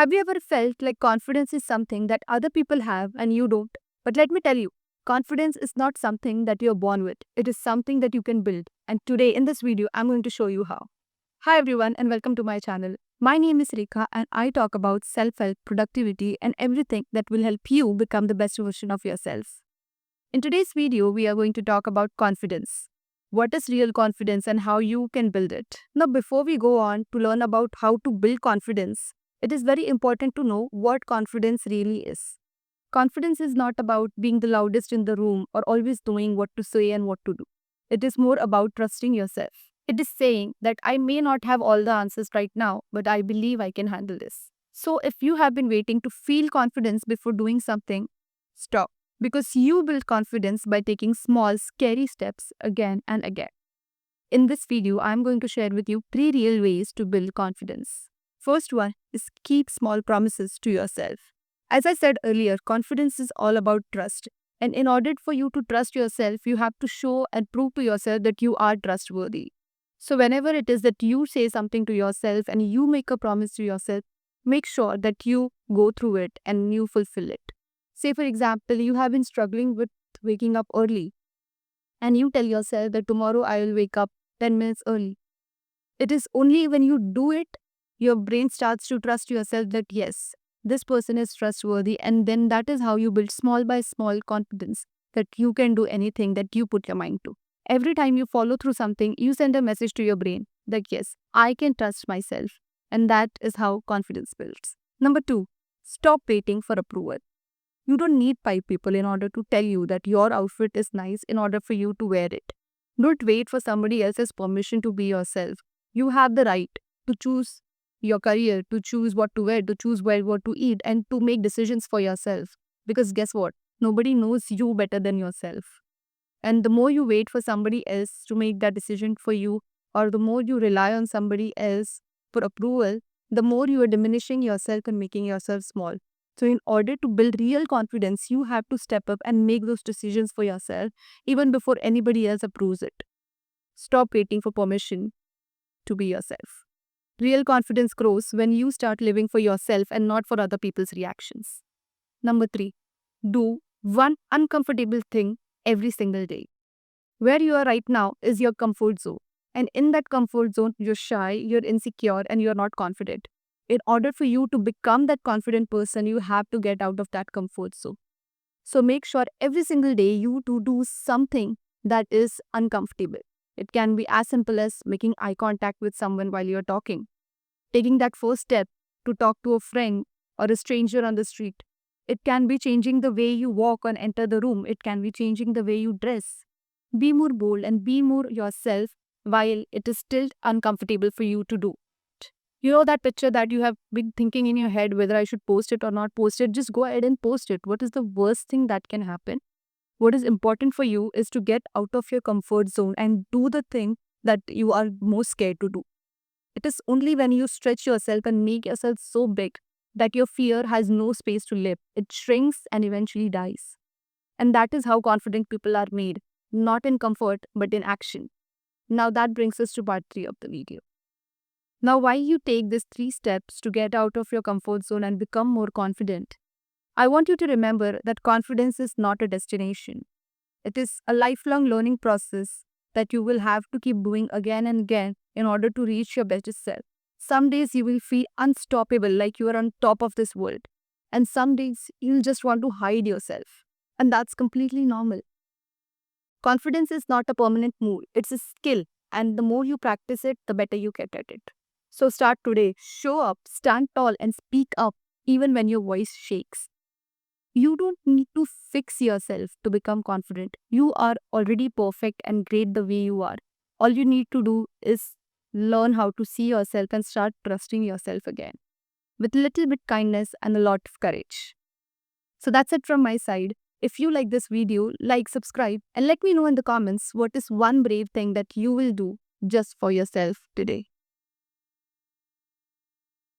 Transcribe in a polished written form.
Have you ever felt like confidence is something that other people have and you don't? But let me tell you, confidence is not something that you're born with. It is something that you can build. And today in this video, I'm going to show you how. Hi everyone and welcome to my channel. My name is Rekha and I talk about self-help, productivity and everything that will help you become the best version of yourself. In today's video, we are going to talk about confidence. What is real confidence and how you can build it? Now, before we go on to learn about how to build confidence, it is very important to know what confidence really is. Confidence is not about being the loudest in the room or always knowing what to say and what to do. It is more about trusting yourself. It is saying that I may not have all the answers right now, but I believe I can handle this. So, if you have been waiting to feel confidence before doing something, stop. Because you build confidence by taking small, scary steps again and again. In this video, I'm going to share with you 3 real ways to build confidence. First one is keep small promises to yourself. As I said earlier, confidence is all about trust. And in order for you to trust yourself, you have to show and prove to yourself that you are trustworthy. So whenever it is that you say something to yourself and you make a promise to yourself, make sure that you go through it and you fulfill it. Say, for example, you have been struggling with waking up early and you tell yourself that tomorrow I will wake up 10 minutes early. It is only when you do it, your brain starts to trust yourself that yes, this person is trustworthy, and then that is how you build small by small confidence that you can do anything that you put your mind to. Every time you follow through something, you send a message to your brain that yes, I can trust myself, and that is how confidence builds. Number 2, stop waiting for approval. You don't need 5 people in order to tell you that your outfit is nice in order for you to wear it. Don't wait for somebody else's permission to be yourself. You have the right to choose your career, to choose what to wear, to choose what to eat, and to make decisions for yourself. Because guess what? Nobody knows you better than yourself. And the more you wait for somebody else to make that decision for you, or the more you rely on somebody else for approval, the more you are diminishing yourself and making yourself small. So in order to build real confidence, you have to step up and make those decisions for yourself even before anybody else approves it. Stop waiting for permission to be yourself. Real confidence grows when you start living for yourself and not for other people's reactions. Number 3, do one uncomfortable thing every single day. Where you are right now is your comfort zone. And in that comfort zone, you're shy, you're insecure, and you're not confident. In order for you to become that confident person, you have to get out of that comfort zone. So make sure every single day you do something that is uncomfortable. It can be as simple as making eye contact with someone while you're talking, taking that first step to talk to a friend or a stranger on the street. It can be changing the way you walk and enter the room. It can be changing the way you dress. Be more bold and be more yourself while it is still uncomfortable for you to do. You know that picture that you have been thinking in your head whether I should post it or not post it, just go ahead and post it. What is the worst thing that can happen? What is important for you is to get out of your comfort zone and do the thing that you are most scared to do. It is only when you stretch yourself and make yourself so big that your fear has no space to live. It shrinks and eventually dies. And that is how confident people are made, not in comfort, but in action. Now that brings us to part 3 of the video. Now, why you take these 3 steps to get out of your comfort zone and become more confident? I want you to remember that confidence is not a destination. It is a lifelong learning process that you will have to keep doing again and again in order to reach your best self. Some days you will feel unstoppable, like you are on top of this world. And some days you'll just want to hide yourself. And that's completely normal. Confidence is not a permanent mood, it's a skill. And the more you practice it, the better you get at it. So start today. Show up, stand tall, and speak up even when your voice shakes. You don't need to fix yourself to become confident. You are already perfect and great the way you are. All you need to do is learn how to see yourself and start trusting yourself again with a little bit kindness and a lot of courage. So that's it from my side. If you like this video, like, subscribe, and let me know in the comments what is one brave thing that you will do just for yourself today.